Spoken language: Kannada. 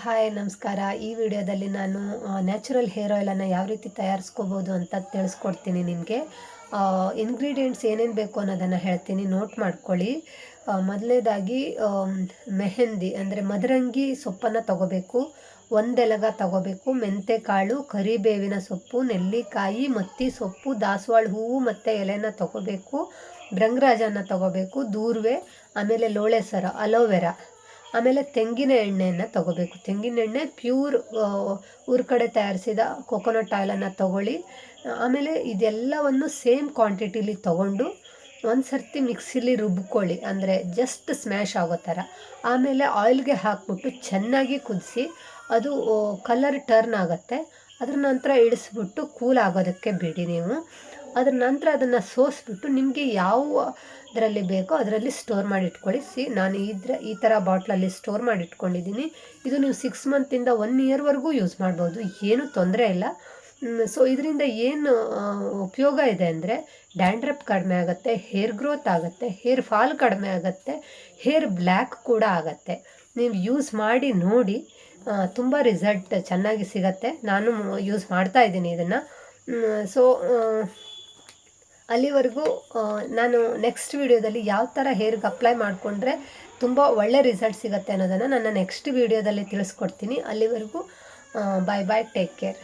ಹಾಯ್ ನಮಸ್ಕಾರ. ಈ ವಿಡಿಯೋದಲ್ಲಿ ನಾನು ನ್ಯಾಚುರಲ್ ಹೇರ್ ಆಯಿಲನ್ನು ಯಾವ ರೀತಿ ತಯಾರಿಸ್ಕೋಬೋದು ಅಂತ ತಿಳಿಸ್ಕೊಡ್ತೀನಿ ನಿಮಗೆ. ಇಂಗ್ರೀಡಿಯೆಂಟ್ಸ್ ಏನೇನು ಬೇಕು ಅನ್ನೋದನ್ನು ಹೇಳ್ತೀನಿ, ನೋಟ್ ಮಾಡ್ಕೊಳ್ಳಿ. ಮೊದಲನೇದಾಗಿ ಮೆಹಂದಿ ಅಂದರೆ ಮದರಂಗಿ ಸೊಪ್ಪನ್ನು ತಗೋಬೇಕು, ಒಂದೆಲಗ ತಗೋಬೇಕು, ಮೆಂತೆಕಾಳು, ಕರಿಬೇವಿನ ಸೊಪ್ಪು, ನೆಲ್ಲಿಕಾಯಿ, ಮತ್ತಿ ಸೊಪ್ಪು, ದಾಸವಾಳ ಹೂವು ಮತ್ತು ಎಲೆನ ತಗೋಬೇಕು, ಭೃಂಗರಾಜನ ತಗೋಬೇಕು, ದೂರ್ವೆ, ಆಮೇಲೆ ಲೋಳೆ ಸರ, ಅಲೋವೆರಾ, ಆಮೇಲೆ ತೆಂಗಿನ ಎಣ್ಣೆಯನ್ನು ತಗೋಬೇಕು. ತೆಂಗಿನ ಎಣ್ಣೆ ಪ್ಯೂರ್ ಊರ ಕಡೆ ತಯಾರಿಸಿದ ಕೊಕೊನಟ್ ಆಯಿಲನ್ನು ತಗೊಳ್ಳಿ. ಆಮೇಲೆ ಇದೆಲ್ಲವನ್ನು ಸೇಮ್ ಕ್ವಾಂಟಿಟಿಲಿ ತಗೊಂಡು ಒಂದು ಸರ್ತಿ ಮಿಕ್ಸಿಲಿ ರುಬ್ಕೊಳ್ಳಿ, ಅಂದರೆ ಜಸ್ಟ್ ಸ್ಮ್ಯಾಶ್ ಆಗೋ ಥರ. ಆಮೇಲೆ ಆಯಿಲ್ಗೆ ಹಾಕ್ಬಿಟ್ಟು ಚೆನ್ನಾಗಿ ಕುದಿಸಿ ಅದು ಕಲರ್ ಟರ್ನ್ ಆಗುತ್ತೆ. ಅದ್ರ ನಂತರ ಇಳಿಸ್ಬಿಟ್ಟು ಕೂಲ್ ಆಗೋದಕ್ಕೆ ಬಿಡಿ ನೀವು. ಅದ್ರ ನಂತರ ಅದನ್ನು ಸೋಸಿಬಿಟ್ಟು ನಿಮಗೆ ಯಾವುದರಲ್ಲಿ ಬೇಕೋ ಅದರಲ್ಲಿ ಸ್ಟೋರ್ ಮಾಡಿ ಇಟ್ಕೊಳ್ಳಿ. ನಾನು ಈ ಥರ ಬಾಟ್ಲಲ್ಲಿ ಸ್ಟೋರ್ ಮಾಡಿ ಇಟ್ಕೊಂಡಿದ್ದೀನಿ. ಇದು ನೀವು 6 ಮಂತಿಂದ 1 ಇಯರ್ವರೆಗೂ ಯೂಸ್ ಮಾಡ್ಬೋದು, ಏನೂ ತೊಂದರೆ ಇಲ್ಲ. ಸೊ ಇದರಿಂದ ಏನು ಉಪಯೋಗ ಇದೆ ಅಂದರೆ ಡ್ಯಾಂಡ್ರಫ್ ಕಡಿಮೆ ಆಗುತ್ತೆ, ಹೇರ್ ಗ್ರೋತ್ ಆಗುತ್ತೆ, ಹೇರ್ ಫಾಲ್ ಕಡಿಮೆ ಆಗುತ್ತೆ, ಹೇರ್ ಬ್ಲ್ಯಾಕ್ ಕೂಡ ಆಗುತ್ತೆ. ನೀವು ಯೂಸ್ ಮಾಡಿ ನೋಡಿ, ತುಂಬ ರಿಸಲ್ಟ್ ಚೆನ್ನಾಗಿ ಸಿಗತ್ತೆ. ನಾನು ಯೂಸ್ ಮಾಡ್ತಾ ಇದ್ದೀನಿ ಇದನ್ನು. ಸೊ ಅಲ್ಲಿವರೆಗೂ ನಾನು ನೆಕ್ಸ್ಟ್ ವಿಡಿಯೋದಲ್ಲಿ ಯಾವ ಥರ ಹೇರ್ಗೆ ಅಪ್ಲೈ ಮಾಡಿಕೊಂಡ್ರೆ ತುಂಬ ಒಳ್ಳೆ ರಿಸಲ್ಟ್ ಸಿಗುತ್ತೆ ಅನ್ನೋದನ್ನು ನನ್ನ ನೆಕ್ಸ್ಟ್ ವಿಡಿಯೋದಲ್ಲಿ ತಿಳಿಸ್ಕೊಡ್ತೀನಿ. ಅಲ್ಲಿವರೆಗೂ ಬಾಯ್ ಬಾಯ್, ಟೇಕ್ ಕೇರ್.